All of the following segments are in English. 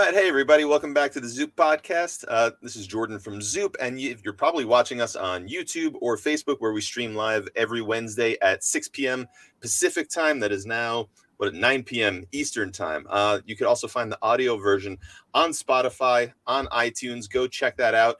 right, hey everybody, welcome back to the Zoop podcast. This is Jordan from Zoop, and you're probably watching us on YouTube or Facebook, where we stream live every Wednesday at 6 p.m. Pacific time. That is now at 9 p.m. Eastern time. You could also find the audio version on Spotify, on iTunes. Go check that out.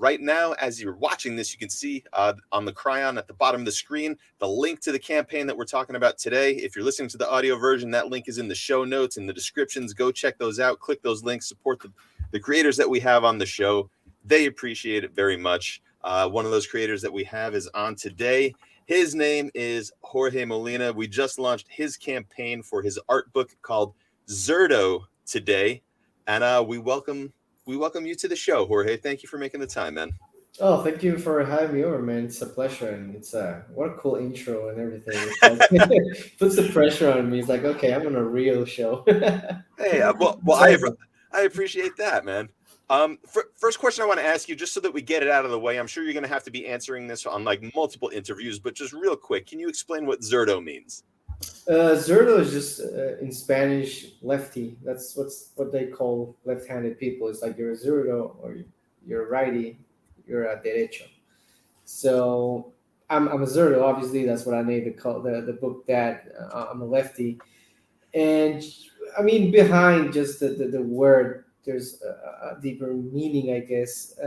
Right now, as you're watching this, you can see on the Cryon at the bottom of the screen the link to the campaign that we're talking about today. If you're listening to the audio version, that link is in the show notes, in the descriptions. Go check those out. Click those links. Support the creators that we have on the show. They appreciate it very much. One of those creators that we have is on today. His name is Jorge Molina. We just launched his campaign for his art book called Zurdo today, and we welcome you to the show, Jorge. Thank you for making the time, man. Oh, thank you for having me over, man. It's a pleasure, and it's what a cool intro and everything. It's like puts the pressure on me. It's like, okay, I'm on a real show. Hey, It's awesome. I appreciate that, man. First question I want to ask you, just so that we get it out of the way. I'm sure you're going to have to be answering this on like multiple interviews, but just real quick, can you explain what Zurdo means? Zurdo is just in Spanish lefty. That's what they call left-handed people. It's like you're a zurdo or you're a righty, you're a derecho. So I'm a zurdo. Obviously, that's what I named the book. That I'm a lefty, and I mean behind just the word, there's a deeper meaning, I guess,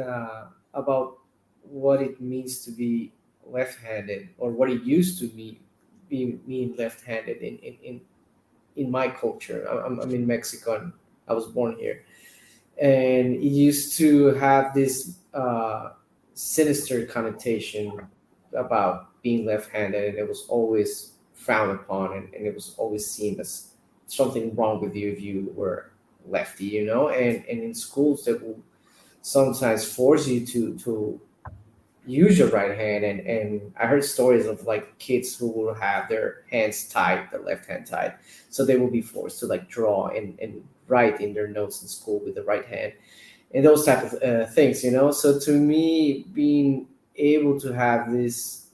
about what it means to be left-handed or what it used to being left-handed in my culture. I'm in Mexico. And I was born here, and it used to have this sinister connotation about being left-handed, and it was always frowned upon, and it was always seen as something wrong with you if you were lefty, and in schools that will sometimes force you to use your right hand, and I heard stories of like kids who will have their hands tied, their left hand tied, so they will be forced to like draw and write in their notes in school with the right hand, and those type of things. So to me, being able to have this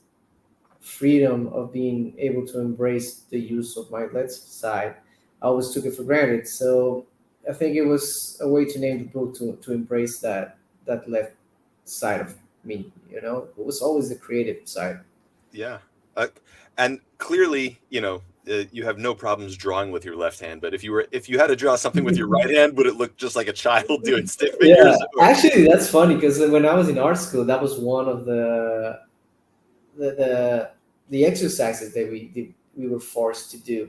freedom of being able to embrace the use of my left side, I always took it for granted. So I think it was a way to name the book to embrace that left side of me. It was always the creative side. Yeah, and clearly, you have no problems drawing with your left hand. But if you had to draw something with your right hand, would it look just like a child doing stick Yeah, figures? Or... actually, that's funny because when I was in art school, that was one of the the, the exercises that we were forced to do.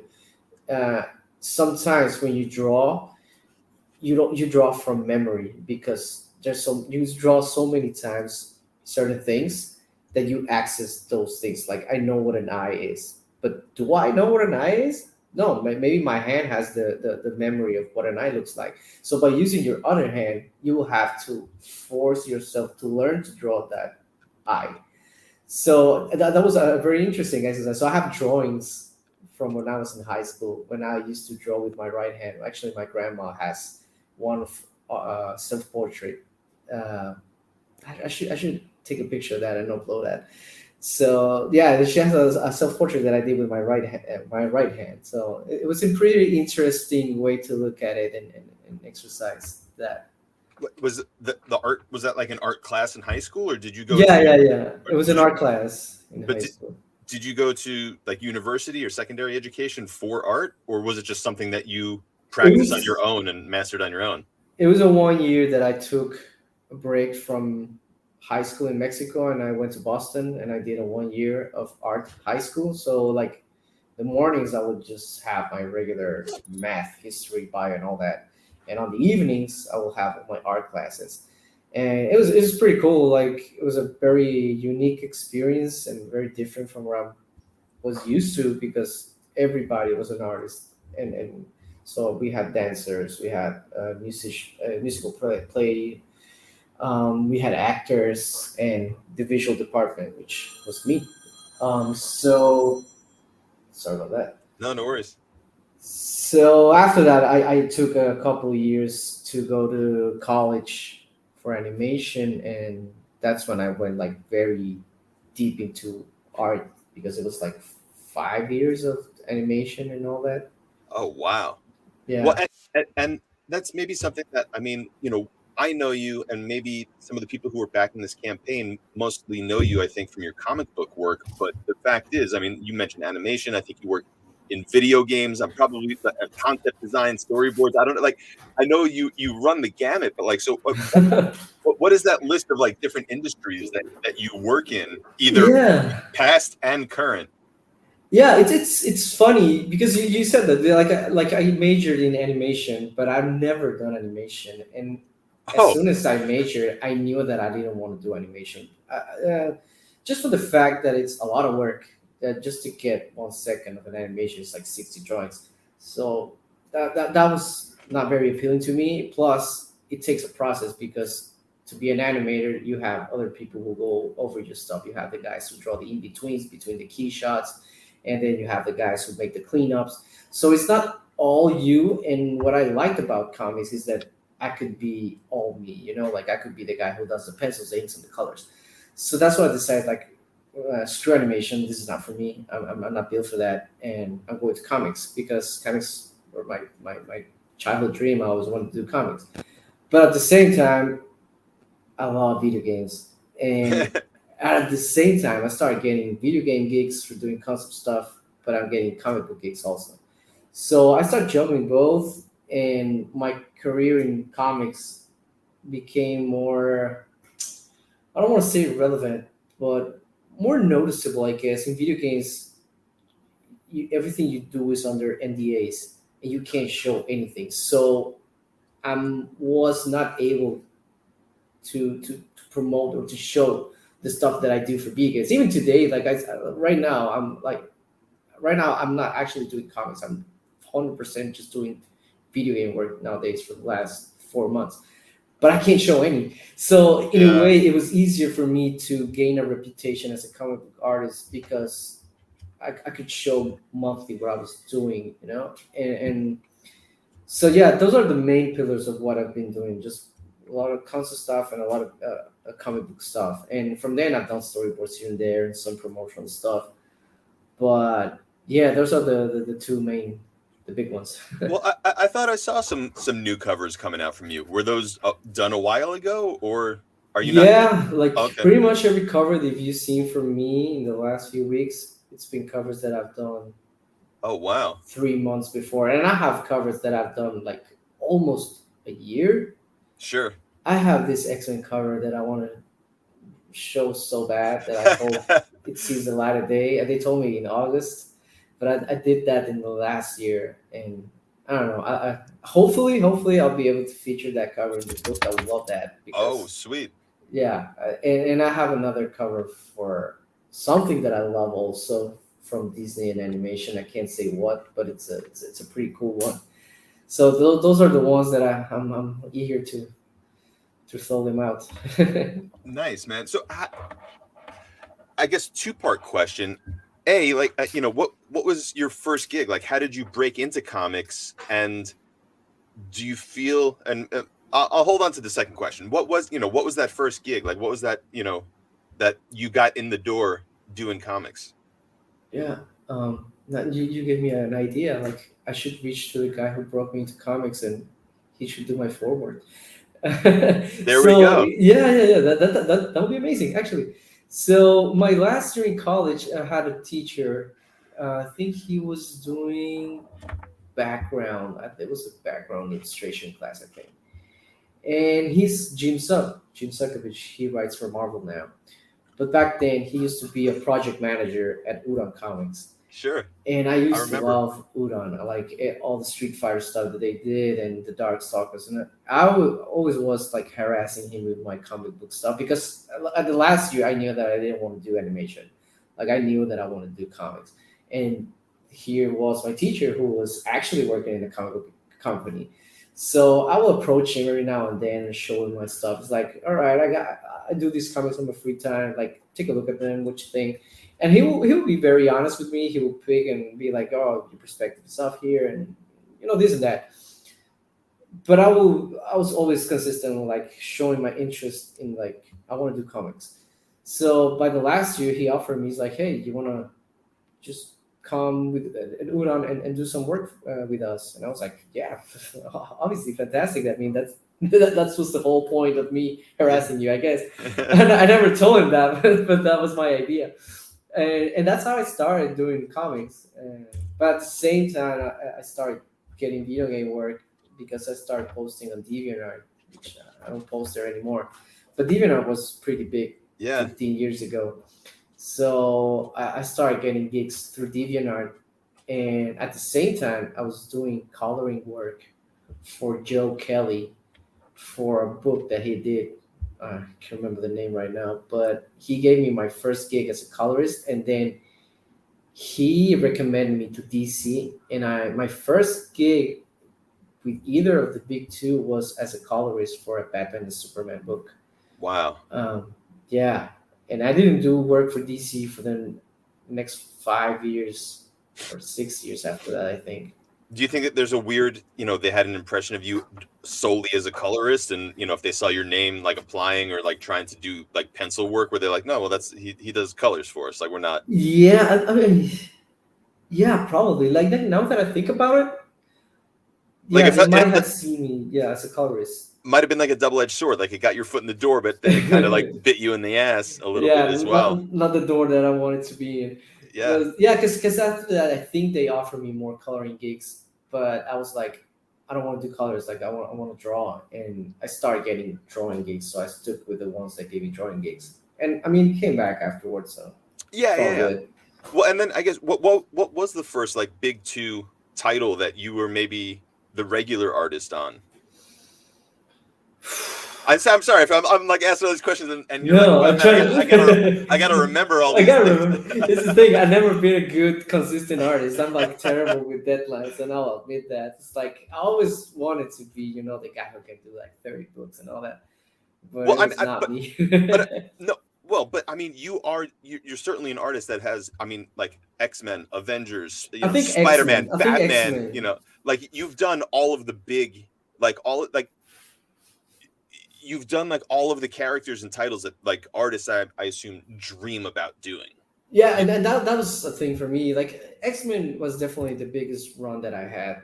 Uh, Sometimes when you draw, you draw from memory because you draw so many times certain things that you access those things. Like I know what an eye is, but do I know what an eye is? No, maybe my hand has the memory of what an eye looks like. So by using your other hand, you will have to force yourself to learn to draw that eye. So that was a very interesting exercise. So I have drawings from when I was in high school when I used to draw with my right hand. Actually, my grandma has one of self portrait. Uh, I should take a picture of that and upload that. So yeah, she has a self portrait that I did with my right hand. So it was a pretty interesting way to look at it and exercise that. Was the art, was that like an art class in high school, or did you go Yeah, to yeah, yeah. It was did an you art class in but high school. did you go to like university or secondary education for art, or was it just something that you It practiced on your was own and mastered on your own? it was a 1 year that I took a break from high school in Mexico, and I went to Boston and I did a 1 year of art high school. So like the mornings I would just have my regular math, history, bio, and all that, and on the evenings I will have my art classes. And it was pretty cool. Like it was a very unique experience and very different from where I was used to because everybody was an artist, and so we had dancers, we had musical play, we had actors and the visual department, which was me. So sorry about that. No, no worries. So after that, I took a couple years to go to college for animation, and that's when I went like very deep into art because it was like 5 years of animation and all that. Oh wow. Well, Yeah. and that's maybe something that, I mean, I know you, and maybe some of the people who are backing this campaign mostly know you, I think, from your comic book work. But the fact is, I mean, you mentioned animation. I think you work in video games. I'm probably concept design, storyboards. I don't know. Like, I know you run the gamut, but like, so what is that list of like different industries that you work in, either Yeah, past and current? yeah. It's funny because you said that like I majored in animation, but I've never done animation. And as Oh, soon as I majored, I knew that I didn't want to do animation. Just for the fact that it's a lot of work. Just to get 1 second of an animation is like 60 drawings. So that was not very appealing to me. Plus, it takes a process because to be an animator, you have other people who go over your stuff. You have the guys who draw the in betweens between the key shots, and then you have the guys who make the cleanups. So it's not all you. And what I liked about comics is that I could be all me. Like I could be the guy who does the pencils, the inks, and the colors. So that's why I decided like screw animation. This is not for me. I'm not built for that, and I'm going to comics because comics were my childhood dream. I always wanted to do comics, but at the same time, I love video games, and at the same time, I started getting video game gigs for doing concept stuff, but I'm getting comic book gigs also. So I started juggling both, and my career in comics became more, I don't want to say relevant, but more noticeable, I guess. In video games, everything you do is under NDAs, and you can't show anything. So I was not able to promote or to show the stuff that I do for video games. Even today, like right now I'm not actually doing comics. I'm 100% just doing video game work nowadays for the last 4 months. But I can't show any. So in a yeah, way, it was easier for me to gain a reputation as a comic book artist because I could show monthly what I was doing, and so yeah, those are the main pillars of what I've been doing. Just a lot of console stuff and a lot of comic book stuff. And from then I've done storyboards here and there and some promotional stuff. But yeah, those are the two main, the big ones. well, I thought I saw some new covers coming out from you. Were those done a while ago, or are you not? Yeah, like Okay. pretty much every cover that you've seen from me in the last few weeks, it's been covers that I've done Oh, wow. 3 months before. And I have covers that I've done like almost a year. Sure. I have this excellent cover that I want to show so bad that I hope it sees the light of day. And they told me in August, but I did that in the last year, and I don't know. Hopefully I'll be able to feature that cover in the book. I would love that Oh, because sweet. yeah, and I have another cover for something that I love also from Disney and animation. I can't say what, but it's a pretty cool one. So those are the ones that I'm eager to throw them out. Nice, man. So I guess two-part question. A, like, what was your first gig? Like, how did you break into comics? And do you feel? And I'll hold on to the second question. What was that first gig? Like, what was that? That you got in the door doing comics. Yeah. You gave me an idea. Like I should reach to the guy who brought me into comics, and he should do my forward. There we So go. yeah. That would be amazing, actually. So my last year in college, I had a teacher. I think he was doing background. It was a background illustration class, I think. And he's Jim Sukovich. He writes for Marvel now. But back then, he used to be a project manager at Udon Comics. Sure, And I I used to remember. love Udon. I like all the Street Fighter stuff that they did and the Darkstalkers. And always was like harassing him with my comic book stuff because at the last year I knew that I didn't want to do animation. Like I knew that I wanted to do comics. And here was my teacher who was actually working in a comic book company. So I will approach him every now and then and show him my stuff. It's like, all right, I do these comics on my free time. Like, take a look at them. What you think? And he will be very honest with me. He will pick and be like, "Oh, your perspective is off here," and this and that. But I was always consistent, like showing my interest in like I want to do comics. So by the last year, he offered me, he's like, "Hey, you want to just come with Udon and do some work with us. And I was like, yeah, obviously fantastic. I mean, that was the whole point of me harassing you, I guess. And I never told him that, but that was my idea. And that's how I started doing comics. But at the same time, I started getting video game work because I started posting on DeviantArt, which I don't post there anymore. But DeviantArt was pretty big Yeah. 15 years ago. So I started getting gigs through DeviantArt. And at the same time, I was doing coloring work for Joe Kelly for a book that he did. I can't remember the name right now, but he gave me my first gig as a colorist, and then he recommended me to DC. And my first gig with either of the big two was as a colorist for a Batman and Superman book. Wow. Yeah, and I didn't do work for DC for the next 5 years or 6 years after that, I think. Do you think that there's a weird, they had an impression of you solely as a colorist, and if they saw your name like applying or like trying to do like pencil work, where they're like, no, well, that's he does colors for us, like we're not. Yeah, I mean, yeah, probably. Like that, now that I think about it, Like yeah, if they it, might have seen me, yeah, as a colorist. might have been like a double-edged sword, like it got your foot in the door, but then it kind of like bit you in the ass a little Yeah, bit as well. not the door that I wanted to be in. Yeah. Yeah, because after that, I think they offered me more coloring gigs, but I was like, I don't want to do colors. Like I want to draw, and I started getting drawing gigs, so I stuck with the ones that gave me drawing gigs, and I mean, came back afterwards, so Yeah, it's all yeah. good. Well, and then I guess what was the first like big two title that you were maybe the regular artist on? I'm sorry if I'm like asking all these questions and you're No, like, I'm trying. I gotta remember all I these gotta things. remember. It's the thing. I've never been a good, consistent artist. I'm like terrible with deadlines, and I'll admit that. It's like I always wanted to be, the guy who can do like 30 books and all that, but Well, it's not me. but no, well, but I mean, you're certainly an artist that has, I mean, like X-Men, Avengers, I think Spiderman, X-Men. I think Batman, X-Men. like you've done all of the big, like all like you've done like all of the characters and titles that like artists I assume dream about doing. Yeah, and that was a thing for me. Like X-Men was definitely the biggest run that I had.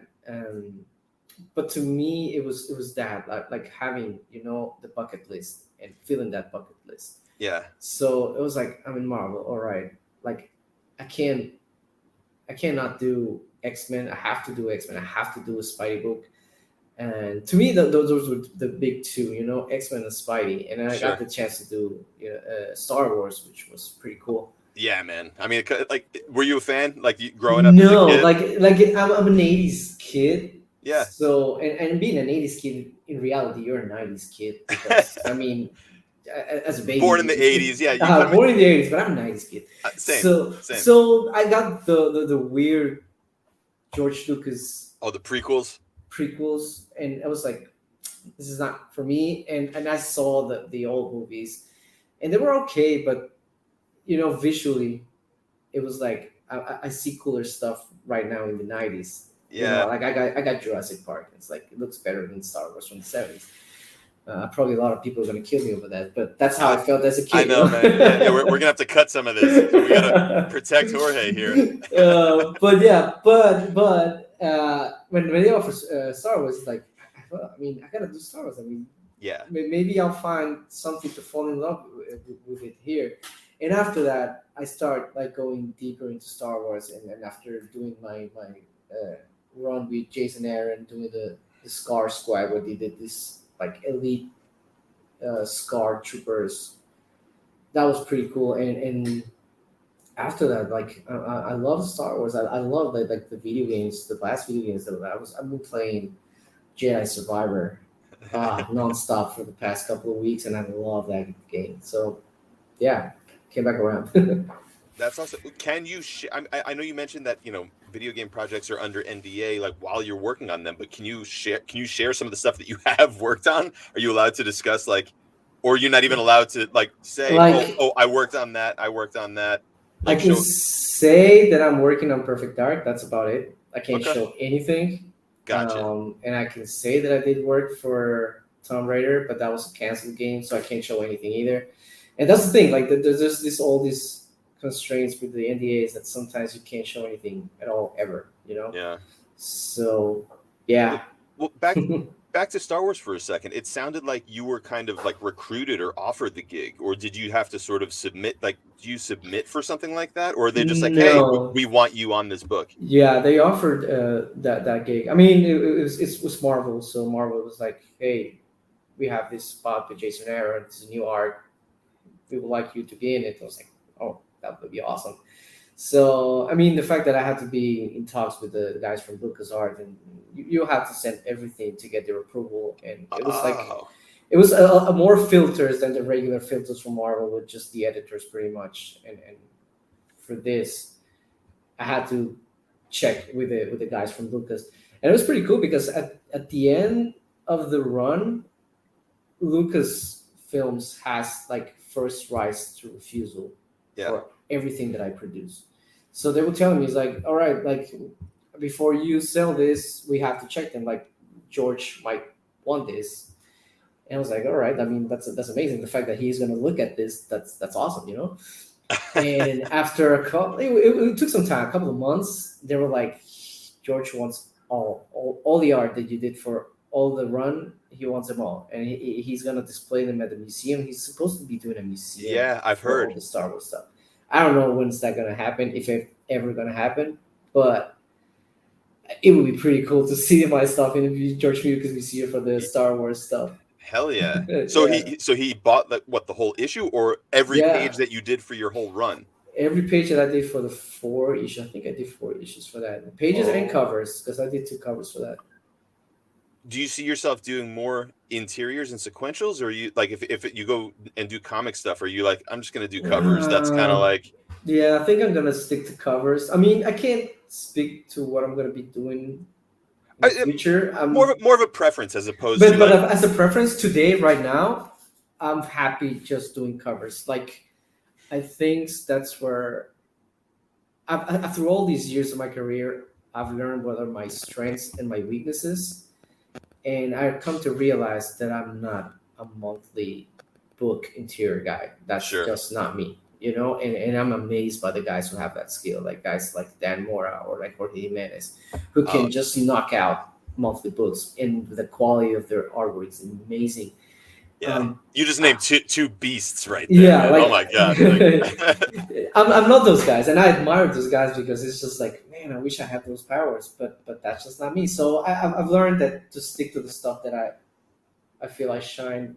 But to me, it was that like having the bucket list and filling that bucket list. Yeah. So it was like I'm in Marvel, all right. Like I cannot do X-Men. I have to do X-Men. I have to do a Spidey book. And to me, those were the big two, X-Men and Spidey. And then I got the chance to do Star Wars, which was pretty cool. Yeah, man. I mean, like, were you a fan? Like, growing up? No, as a kid? like I'm an '80s kid. Yeah. So and being an '80s kid, in reality, you're a '90s kid. Because, I mean, as a baby, born in the '80s, yeah. Born in the '80s, but I'm a '90s kid. Same. So I got the weird George Lucas. Oh, the prequels, and I was like, this is not for me. And I saw the old movies, and they were okay, but visually, it was like I see cooler stuff right now in the '90s. Yeah, like I got Jurassic Park. It's like it looks better than Star Wars from the '70s. Probably a lot of people are going to kill me over that, but that's how I felt as a kid. I know, man. Yeah, we're going to have to cut some of this. We got to protect Jorge here. But when they offer Star Wars, it's like, I mean, I got to do Star Wars. I mean, yeah, maybe I'll find something to fall in love with it here. And after that, I start like going deeper into Star Wars, and after doing my run with Jason Aaron, doing the Scar Squad, where they did this like elite Scar troopers, that was pretty cool. And after that, like I love Star Wars. I love like the video games, the last video games that I've been playing Jedi Survivor nonstop for the past couple of weeks, and I love that game. So yeah, came back around. That's awesome. Can you I know you mentioned that video game projects are under NDA like while you're working on them, but can you share some of the stuff that you have worked on? Are you allowed to discuss, like, or you're not even allowed to like say, like, oh I worked on that, like, I can say that I'm working on Perfect Dark. That's about it. I can't show anything. Gotcha. And I can say that I did work for Tomb Raider, but that was a canceled game, so I can't show anything either. And that's the thing. Like, there's all these constraints with the NDAs that sometimes you can't show anything at all ever. Yeah. So yeah. Well, back to Star Wars for a second. It sounded like you were kind of like recruited or offered the gig, or did you have to sort of submit? Like, do you submit for something like that, or are they just like, "Hey, No. we want you on this book"? Yeah, they offered that gig. I mean, it was Marvel, so Marvel was like, "Hey, we have this spot with Jason Aaron. It's a new art. We would like you to be in it." I was like, "Oh, that would be awesome." So, I mean, the fact that I had to be in talks with the guys from LucasArts, and you have to send everything to get their approval, and it was like Oh, it was a more filters than the regular filters from Marvel with just the editors pretty much. And for this, I had to check with the guys from Lucas, and it was pretty cool because at the end of the run, Lucas Films has like first rights to refusal yeah, for everything that I produce. So they were telling me, it's like, all right, like before you sell this, we have to check them. Like George might want this, and I was like, all right. I mean, that's amazing. The fact that he's going to look at this, that's awesome. And after it took some time, a couple of months. They were like, George wants all the art that you did for all the run. He wants them all, and he's gonna display them at the museum. He's supposed to be doing a museum yeah. I've for all heard. the Star Wars stuff. I don't know when's that gonna happen, if it ever gonna happen, but it would be pretty cool to see my stuff in the George Lucas Museum for the Star Wars stuff. Hell yeah. So Yeah, he bought like what, the whole issue or every page yeah. that you did for your whole run? Every page that I did for the 4 issue, I think I did 4 issues for that. The pages and Oh. covers, because I did 2 covers for that. Do you see yourself doing more interiors and sequentials, or you like if you go and do comic stuff, are you like, I'm just gonna do covers? That's kind of Uh, like yeah, I think I'm gonna stick to covers. I mean, I can't speak to what I'm gonna be doing in the future. more of a preference as opposed to But like, as a preference today, right now, I'm happy just doing covers. Like, I think that's where after all these years of my career, I've learned what are my strengths and my weaknesses, and I've come to realize that I'm not a monthly book interior guy. That's sure. just not me, and I'm amazed by the guys who have that skill, like guys like Dan Mora or like Jorge Jimenez, who Oh, can just knock out monthly books, and the quality of their artwork is amazing. yeah. Um, You just named two beasts right there, yeah, man. like Oh my god. Like, I'm not those guys, and I admire those guys because it's just like, man, I wish I had those powers, but that's just not me. So I've learned that to stick to the stuff that I feel I shine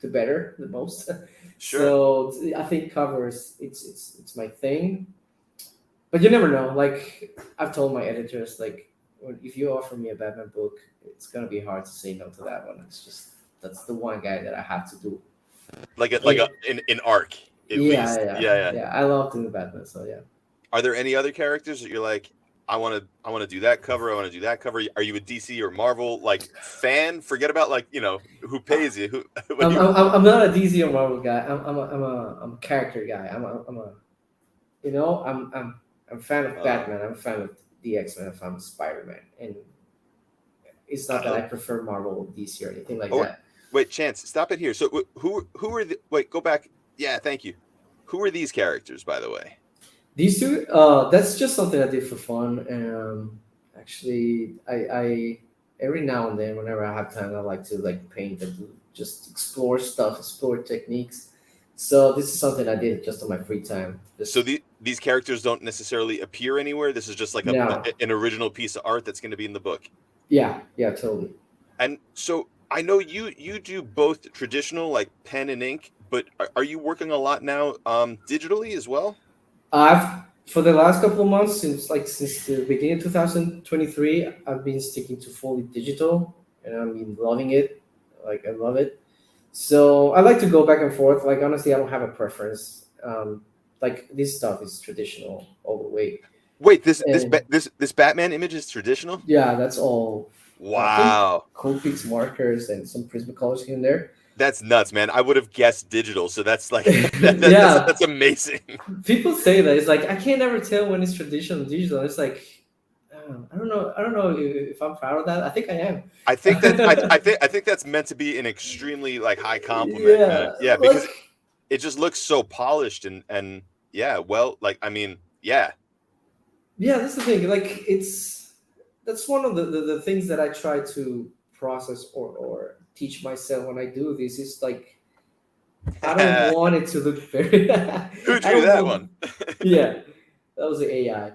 the better, the most. sure. So I think covers, it's my thing, but you never know. Like I've told my editors, like if you offer me a Batman book, it's gonna be hard to say no to that one. It's just that's the one guy that I have to do. Like Yeah, an arc at yeah, least. yeah, Yeah, yeah. yeah. I love doing Batman, so yeah. Are there any other characters that you're like, I want to do that cover, I want to do that cover? Are you a DC or Marvel like fan? Forget about like, who pays you. Who when I'm, you I'm, I'm not a DC or Marvel guy. I'm a character guy. I'm a fan of uh, Batman. I'm a fan of the X-Men. I'm a fan of Spider-Man, and it's not that uh, I prefer Marvel or DC or anything like oh, that. wait, Chance, stop it here. So who are the wait, go back. Yeah, thank you. Who are these characters, by the way? These two, that's just something I did for fun. Actually, I every now and then, whenever I have time, I like to like paint and just explore stuff, explore techniques. So this is something I did just on my free time. So Just these characters don't necessarily appear anywhere. This is just like now, an original piece of art that's going to be in the book. yeah, yeah, totally. And so I know you do both traditional like pen and ink, but are you working a lot now digitally as well? I've for the last couple of months, since the beginning of 2023, I've been sticking to fully digital, and I've been loving it. Like I love it. So I like to go back and forth. Like honestly, I don't have a preference. Like this stuff is traditional all the way, Wait, and this Batman image is traditional? yeah, that's all. I think Wow. Copics markers and some Prismacolors here and there. That's nuts, man. I would have guessed digital, so that's like Yeah, that's amazing. people say that it's like I can't ever tell when it's traditional and digital. It's like I don't know. I don't know if I'm proud of that. I think I am. I think that's meant to be an extremely like high compliment, man. Yeah, Yeah, because like it just looks so polished and yeah, well, like I mean, yeah. Yeah, that's the thing. Like that's one of the things that I try to process or teach myself when I do this. Is like I don't want it to look very. Who I drew don't that want. one? Yeah, that was the AI.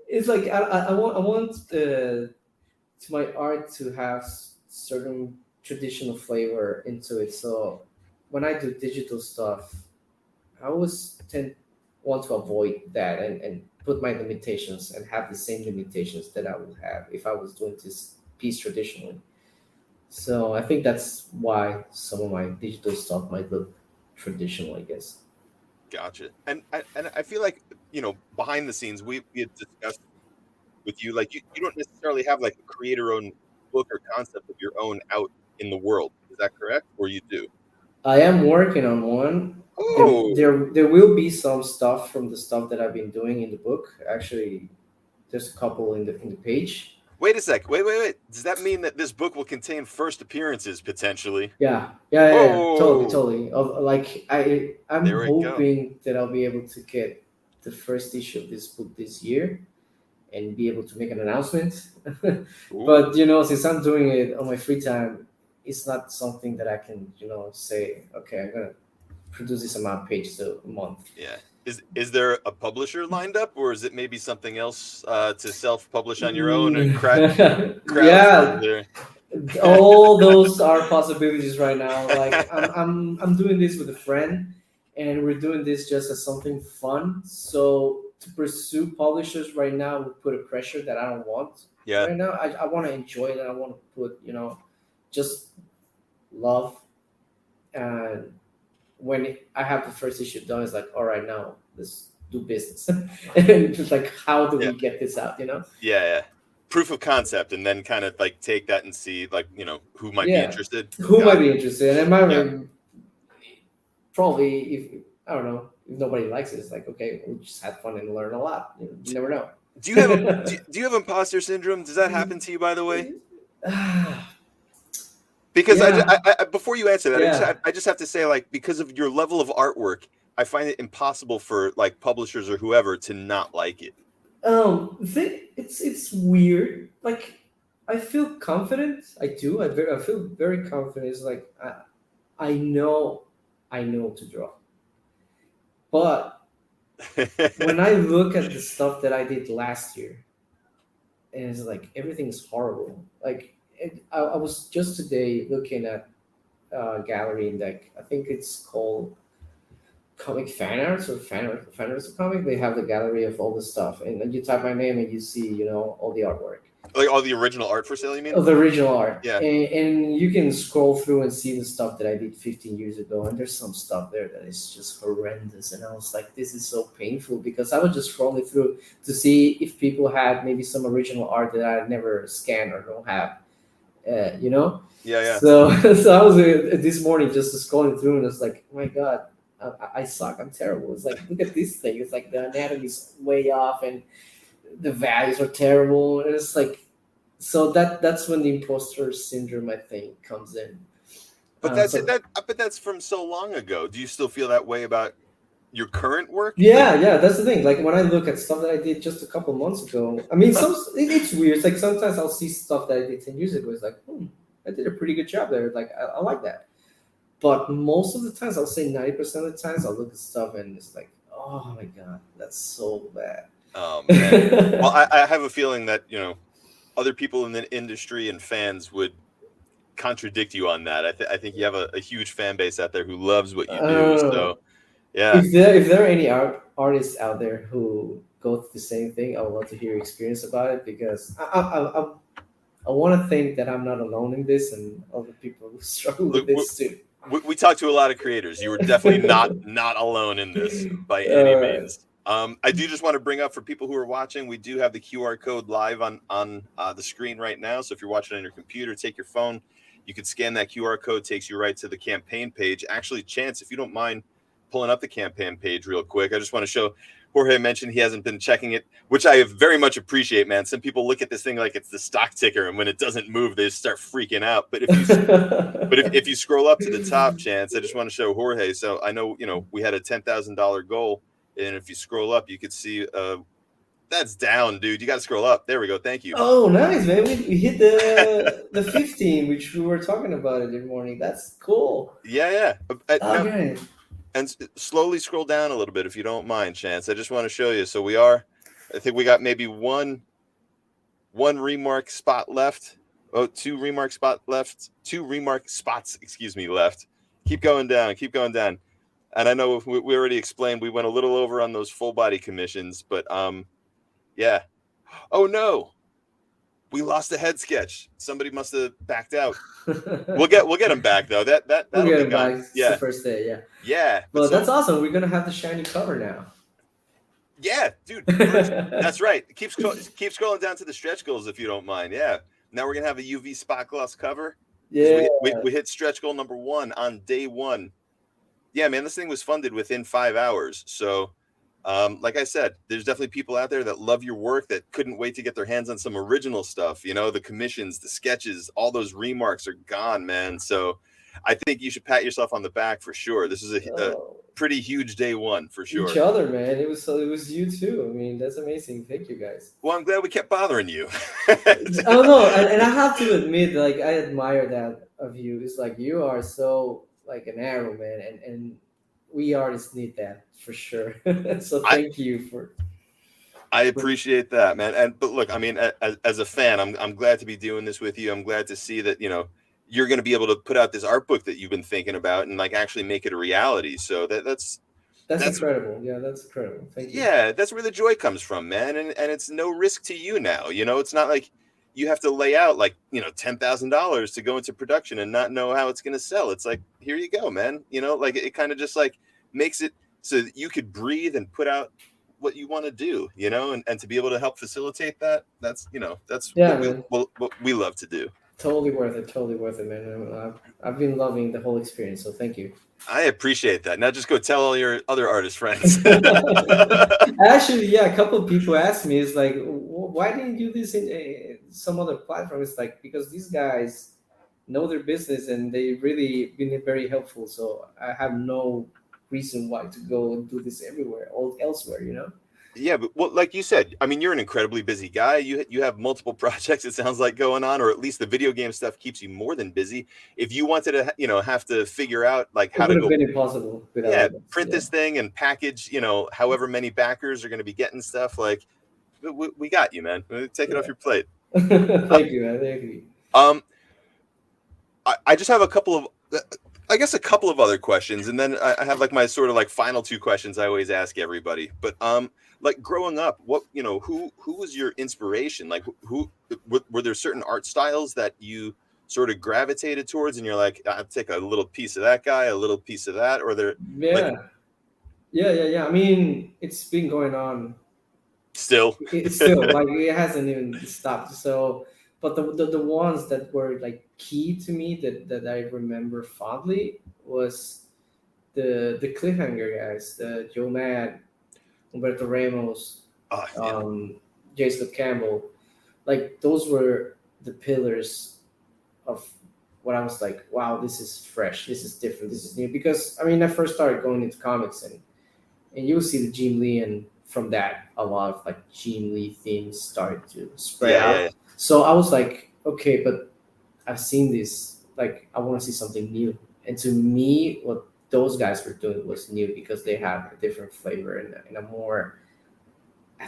It's like I want my art to have certain traditional flavor into it. So when I do digital stuff, I always tend want to avoid that and put my limitations and have the same limitations that I would have if I was doing this piece traditionally. So I think that's why some of my digital stuff might look traditional, I guess. Gotcha. And I feel like, behind the scenes, we had discussed with you, like you don't necessarily have like a creator own book or concept of your own out in the world. Is that correct? Or you do? I am working on one. Oh, There will be some stuff from the stuff that I've been doing in the book. Actually, there's a couple in the page. wait a sec. Wait. Does that mean that this book will contain first appearances potentially? Yeah. Totally, Whoa, totally. Like I'm there we go. hoping that I'll be able to get the first issue of this book this year and be able to make an announcement. Ooh, But since I'm doing it on my free time, it's not something that I can say, okay, I'm gonna produce this amount of pages a month. yeah. Is there a publisher lined up, or is it maybe something else to self-publish on your own and crowdfund Yeah, there? all those are possibilities right now. Like I'm doing this with a friend, and we're doing this just as something fun. So to pursue publishers right now would put a pressure that I don't want Yeah, right now. I want to enjoy it. I want to put just love. And when I have the first issue done, it's like, all right, now let's do business. And just like, how do yeah, we get this out? yeah. Proof of concept, and then kind of like take that and see, like, who might be Yeah, interested. who might be Gotcha. interested? And Yeah. probably if I don't know if nobody likes it, it's like okay, we just had fun and learn a lot. You never know. Do you have do you have imposter syndrome? Does that happen to you, by the way? Because Yeah, before you answer that, yeah. I just have to say, like, because of your level of artwork, I find it impossible for like publishers or whoever to not like it. It's weird. Like I feel confident. I do. I feel very confident. It's like I know I know to draw, but when I look at the stuff that I did last year, and it's like everything's horrible. Like I was just today looking at gallery in like I think it's called comic fan arts or fan arts of comic. They have the gallery of all the stuff, and then you type my name and you see all the artwork Like all the original art for sale, you mean? of the original art, Yeah. and you can scroll through and see the stuff that I did 15 years ago, and there's some stuff there that is just horrendous, and I was like, this is so painful because I was just scrolling through to see if people had maybe some original art that I never scanned or don't have, you know. Yeah. So so I was this morning just scrolling through and it's like, oh my god, I suck. I'm terrible. It's like look at this thing. It's like the anatomy's way off and the values are terrible. And it's like so that's when the imposter syndrome I think comes in. But that's So but that's from so long ago. Do you still feel that way about your current work? Like, yeah, that's the thing. Like when I look at stuff that I did just a couple months ago, I mean, it's weird. It's like sometimes I'll see stuff that I did 10 years ago. It's like, I did a pretty good job there. Like I like that. But most of the times, I'll say 90% of the times, I'll look at stuff and it's like, oh my god, that's so bad. oh man. Well, I have a feeling that other people in the industry and fans would contradict you on that. I think you have a huge fan base out there who loves what you do. uh, So yeah. if there are any artists out there who go through the same thing, I would love to hear your experience about it because I want to think that I'm not alone in this and other people who struggle with Look, this too. we talked to a lot of creators. You were definitely not alone in this by any uh, means. I do just want to bring up for people who are watching, we do have the QR code live on the screen right now. So if you're watching on your computer, take your phone. You can scan that QR code, takes you right to the campaign page. Actually, Chance, if you don't mind pulling up the campaign page real quick, I just want to show Jorge mentioned he hasn't been checking it, which I very much appreciate, man. Some people look at this thing like it's the stock ticker, and when it doesn't move, they just start freaking out. But if you scroll up to the top, Chance, I just want to show Jorge. So I know we had a $10,000 goal, and if you scroll up, you could see that's down, dude. You got to scroll up. There we go. Thank you. Oh, nice, man. We hit the 15, which we were talking about it in the morning. That's cool. Yeah. Okay. And slowly scroll down a little bit if you don't mind, Chance. I just want to show you. So I think we got maybe one remark spot left. Oh, two remark spots, left. Keep going down. And I know we already explained we went a little over on those full body commissions, but yeah. Oh no. We lost the head sketch. Somebody must have backed out. We'll get him back though. That'll get be him gone. back. It's the first day, yeah. Yeah. Well, that's awesome. We're gonna have the shiny cover now. Yeah, dude. That's right. Keep scrolling down to the stretch goals if you don't mind. Yeah. Now we're gonna have a UV spot gloss cover. Yeah. We hit stretch goal number 1 on day 1. Yeah, man, this thing was funded within 5 hours. So like I said, there's definitely people out there that love your work that couldn't wait to get their hands on some original stuff. The commissions, the sketches, all those remarks are gone, man. So I think you should pat yourself on the back for sure. This is a pretty huge day 1 for sure. Each other, man. It was you too. I mean, that's amazing. Thank you, guys. Well, I'm glad we kept bothering you. Oh no, and I have to admit, like, I admire that of you. It's like you are so like an arrow, man, and we artists need that for sure. So thank you for. I appreciate that, man. But look, I mean, as a fan, I'm glad to be doing this with you. I'm glad to see that you're going to be able to put out this art book that you've been thinking about and like actually make it a reality. So that's incredible. Yeah, that's incredible. Thank you. Yeah, that's where the joy comes from, man. And it's no risk to you now. It's not like you have to lay out like $10,000 to go into production and not know how it's going to sell. It's like, here you go, man. Like it kind of just like makes it so that you could breathe and put out what you want to do, and to be able to help facilitate that's what we love to do. Totally worth it, man. I've been loving the whole experience, so thank you. I appreciate that. Now just go tell all your other artist friends. Actually, yeah, a couple of people asked me, it's like, why didn't you do this in some other platform? It's like, because these guys know their business and they really been very helpful. So I have no reason why to go and do this elsewhere. Yeah, but well, like you said, I mean, you're an incredibly busy guy. You have multiple projects, it sounds like, going on, or at least the video game stuff keeps you more than busy. If you wanted to, have to figure out like how to go, been impossible. Print this thing and package, however many backers are going to be getting stuff. Like, we got you, man. Take it off your plate. Thank you, man. Thank you. I just have a couple of other questions, and then I have like my sort of like final 2 questions I always ask everybody. But like growing up, what who was your inspiration? Like who were there certain art styles that you sort of gravitated towards, and you're like, I'll take a little piece of that guy, a little piece of that, or there? Yeah. I mean, it's been going on. Still, it's still like it hasn't even stopped. So, but the ones that were like key to me that I remember fondly was the cliffhanger guys, the Joe Mad, Humberto Ramos, J. Scott Campbell. Like those were the pillars of what I was like, wow, this is fresh, this is different, this is new. Because I mean, I first started going into comics and you'll see the Jim Lee, and from that a lot of like Jim Lee themes started to spread out. Yeah. So I was like, okay, but I've seen this, like I want to see something new. And to me, what those guys were doing was new because they have a different flavor and a more, I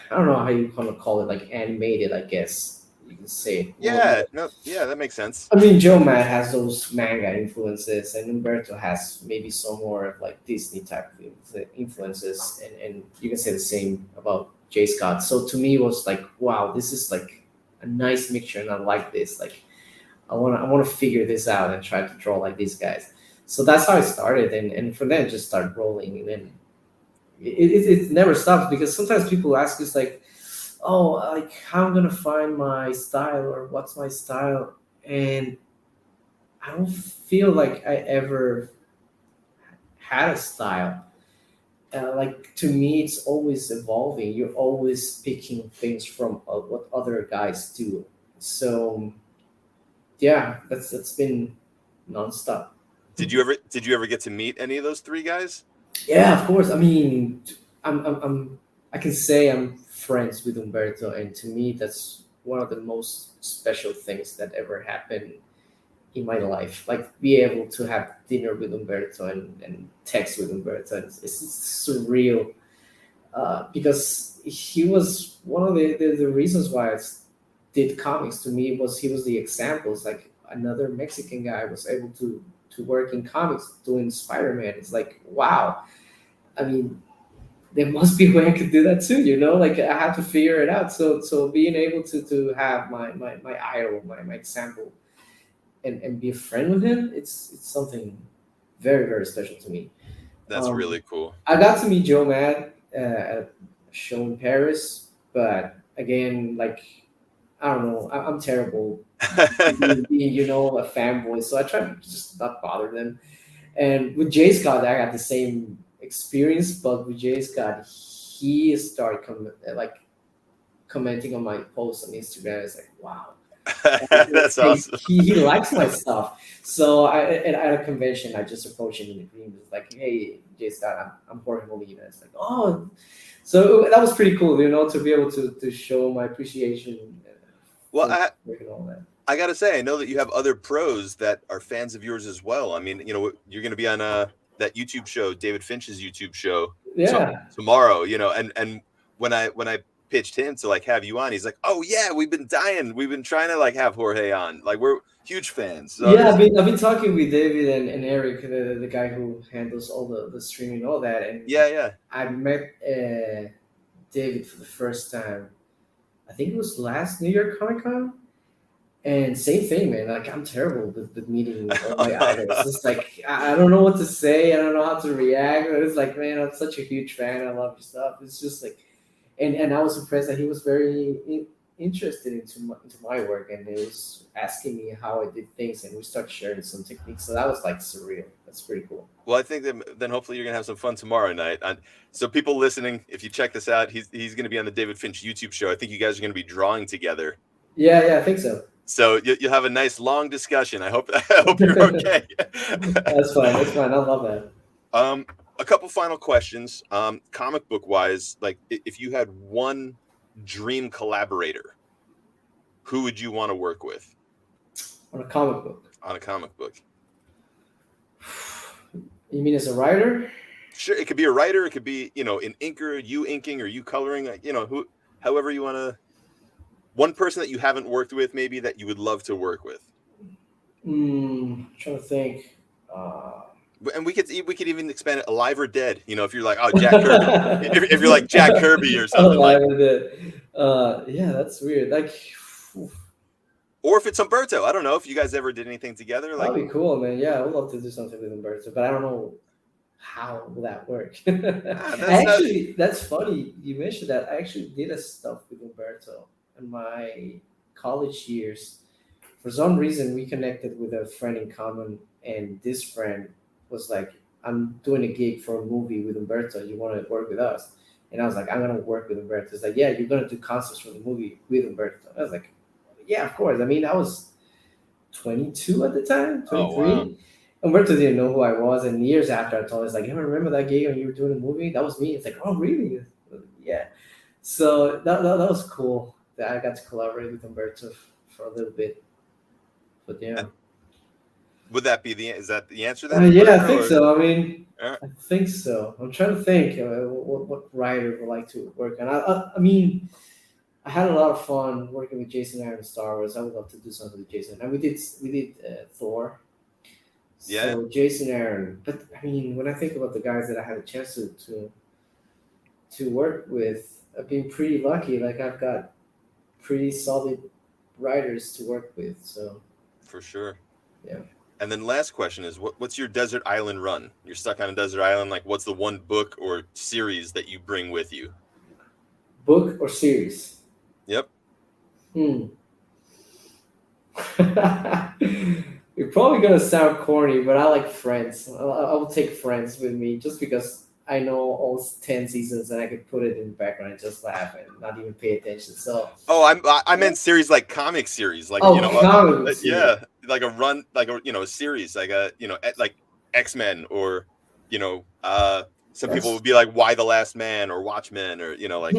don't know how you want to call it, like animated, I guess you can say. Yeah, that makes sense. I mean, Joe Matt has those manga influences, and Humberto has maybe some more of like Disney type of influences, and you can say the same about J. Scott. So to me, it was like, wow, this is like a nice mixture, and I like this. Like, I want to figure this out and try to draw like these guys. So that's how I started, and from then just start rolling, and then it never stops, because sometimes people ask us like, oh, like how I'm gonna find my style or what's my style, and I don't feel like I ever had a style. like to me, it's always evolving. You're always picking things from what other guys do. So yeah, that's been nonstop. Did you ever get to meet any of those three guys? Yeah, of course. I mean, I can say I'm friends with Umberto, and to me, that's one of the most special things that ever happened in my life. Like, be able to have dinner with Umberto and text with Umberto. It's surreal because he was one of the reasons why did comics to me was he was the examples. Like, another Mexican guy was able to work in comics doing Spider-Man. It's like, wow. I mean, there must be a way I could do that too, you know? Like, I had to figure it out. So being able to have my idol, my example, and be a friend with him, it's something very, very special to me. That's Um, really cool. I got to meet Joe Mad at a show in Paris, but again, like, I don't know, I'm terrible being, a fanboy, so I try to just not bother them. And with Jay Scott, I got the same experience, but with Jay Scott, he started like commenting on my posts on Instagram. It's like, wow, That's hey, awesome. he likes my stuff. So at a convention, I just approached him in the green. It's like, hey, Jay Scott, I'm Jorge Molina. It's like, oh, so that was pretty cool, to be able to show my appreciation Well, for work and all that. I gotta say, I know that you have other pros that are fans of yours as well. I mean, you're going to be on that YouTube show, David Finch's YouTube show, Yeah, tomorrow. And when I pitched him to like have you on, he's like, "Oh yeah, we've been dying. We've been trying to like have Jorge on. Like we're huge fans." So yeah. I've been talking with David and Eric, the guy who handles all the streaming and all that, and yeah, yeah. I met David for the first time. I think it was last New York Comic Con. And same thing, man. Like, I'm terrible with meeting all my idols. It's like I don't know what to say. I don't know how to react. It's like, man, I'm such a huge fan. I love your stuff. It's just like, and I was impressed that he was very interested into my work, and he was asking me how I did things, and we started sharing some techniques. So that was like surreal. That's pretty cool. Well, I think that then hopefully you're gonna have some fun tomorrow night. So people listening, if you check this out, he's gonna be on the David Finch YouTube show. I think you guys are gonna be drawing together. Yeah, I think so. So you'll have a nice long discussion. I hope I hope you're okay. That's fine. That's fine. I love that. A couple final questions. Comic book wise, like if you had one dream collaborator, who would you want to work with On a comic book. on a comic book? You mean as a writer? Sure, it could be a writer, it could be an inker, you inking or you coloring, however you want to. One person that you haven't worked with, maybe that you would love to work with. Trying to think. And we could even expand it, alive or dead. If you're like, oh, Jack Kirby, if you're like Jack Kirby or something like. Yeah, that's weird. Like, Or if it's Umberto, I don't know if you guys ever did anything together. Like, that'd be cool, man. Yeah, I would love to do something with Umberto, but I don't know how will that work. That's funny you mentioned that. I actually did a stuff with Umberto in my college years. For some reason, we connected with a friend in common, and this friend was like, I'm doing a gig for a movie with Umberto. You want to work with us? And I was like, I'm going to work with Umberto. It's like, yeah, you're going to do concerts for the movie with Umberto. I was like, yeah, of course. I mean, I was 22 at the time, 23. oh wow, Umberto didn't know who I was. And years after, I told him, like, hey, remember that gig when you were doing a movie? That was me. It's like, oh, really? Yeah. So that was cool that I got to collaborate with Umberto for a little bit. But yeah. Would that be is that the answer to that? Yeah, I think so. I mean, Yeah. I think so. I'm trying to think what writer would like to work on. I mean, I had a lot of fun working with Jason Aaron in Star Wars. I would love to do something with Jason. And we did Thor. Yeah. So Jason Aaron. But I mean, when I think about the guys that I had a chance to work with, I've been pretty lucky. Like, I've got pretty solid writers to work with. So For sure. yeah. And then last question is, what's your desert island run? You're stuck on a desert island. Like, what's the one book or series that you bring with you? Book or series? Yep. You're probably gonna sound corny, but I like Friends. I will take Friends with me just because I know all 10 seasons, and I could put it in the background and just laugh and not even pay attention. So, Oh, I meant series like comic series, like oh, comic book series. yeah, like a run, like a a series, like a like X-Men or some people That's would be like Why the Last Man or Watchmen or like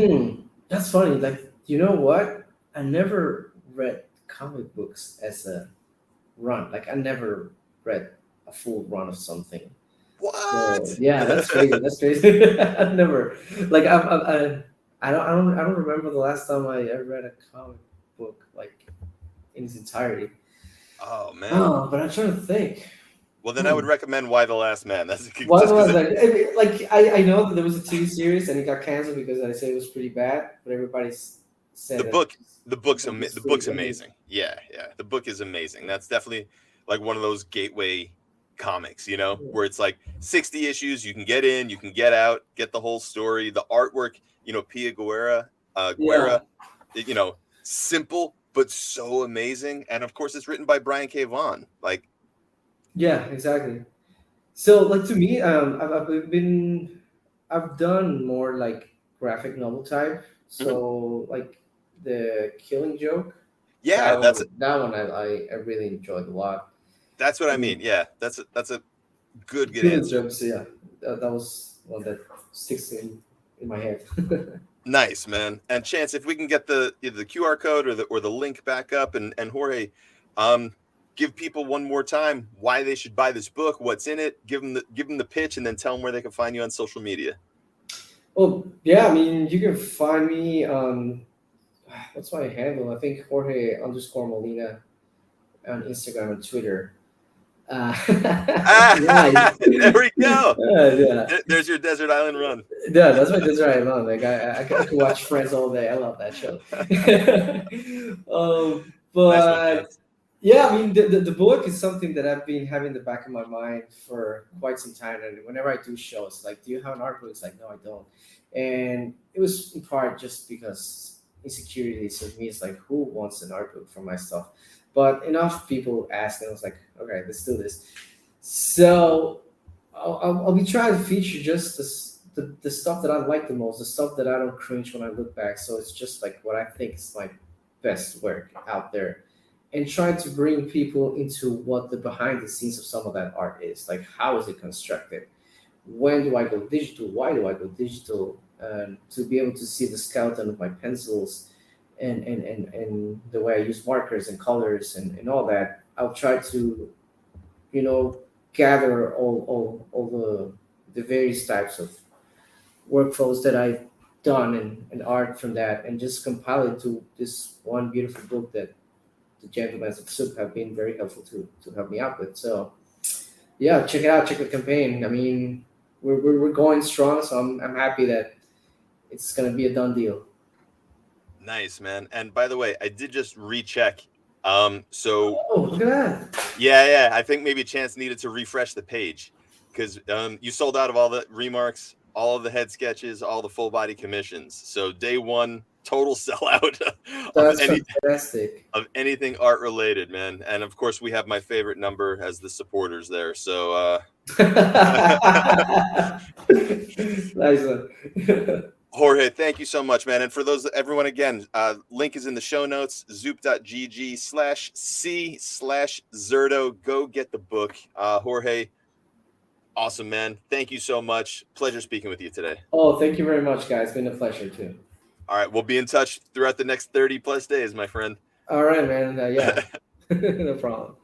that's funny. Like, you know what? I never read comic books as a run. Like, I never read a full run of something. So what? yeah, that's crazy. That's crazy. I never like I don't remember the last time I ever read a comic book like in its entirety. Oh man. Oh, but I'm trying to think. Well, then I would Hmm. recommend Why the Last Man. That's Why just was because like I know that there was a TV series and it got canceled because I said it was pretty bad, but the said that book the book is the pretty book's amazing. amazing. Yeah, yeah. The book is amazing. That's definitely like one of those gateway comics, where it's like 60 issues, you can get in, you can get out, get the whole story. The artwork, Pia Yeah, Guerra, simple but so amazing. And of course it's written by Brian K. Vaughan. Like, yeah, exactly. So, like to me, I've done more like graphic novel type. mhm. So, like the Killing Joke, Yeah, that one I really enjoyed a lot. that's what I I mean. mean, Yeah, that's a good Killing answer. Jokes, yeah, that was one that sticks in my head. Nice, man. And Chance, if we can get the either the QR code or the link back up, and Jorge, um, give people one more time why they should buy this book, what's in it, give them the pitch, and then tell them where they can find you on social media. Well, yeah, I mean, you can find me on what's my handle? I think Jorge underscore Molina on Instagram and Twitter. Ah, Nice. there we go. Yeah. There's your desert island run. Yeah, that's my desire I love. Like I could watch Friends all day. I love that show. Nice one, But Chance. yeah, I mean the book is something that I've been having in the back of my mind for quite some time. And whenever I do shows, like, do you have an art book? It's like, no, I don't. And it was in part just because insecurities of me. It's like, who wants an art book for my stuff? But enough people asked, and I was like, okay, let's do this. So I'll be trying to feature just the stuff that I like the most, the stuff that I don't cringe when I look back. So it's just like what I think is my best work out there, and trying to bring people into what the behind the scenes of some of that art is. Like, how is it constructed? When do I go digital? Why do I go digital? To be able to see the skeleton of my pencils and the way I use markers and colors and all that, I'll try to you know, gather all the various types of workflows that I've done and art from that and just compile it to this one beautiful book that the gentlemen of Soup have been very helpful to help me out with. So yeah, check it out, check the campaign. I mean, we're going strong, so I'm happy that it's gonna be a done deal. Nice, man. And by the way, I did just recheck. So Oh, look at that. yeah, I think maybe Chance needed to refresh the page because you sold out of all the remarks, all of the head sketches, all the full body commissions. So day one, total sellout That's fantastic. of anything art related, man. And of course, we have my favorite number as the supporters there. So Nice one. Jorge, thank you so much, man. And for everyone again, link is in the show notes, zoop.gg/c/Zurdo. Go get the book. Jorge, awesome, man. Thank you so much. Pleasure speaking with you today. Oh, thank you very much, guys. It's been a pleasure too. All right, we'll be in touch throughout the next 30 plus days, my friend. All right, man. Yeah, no problem.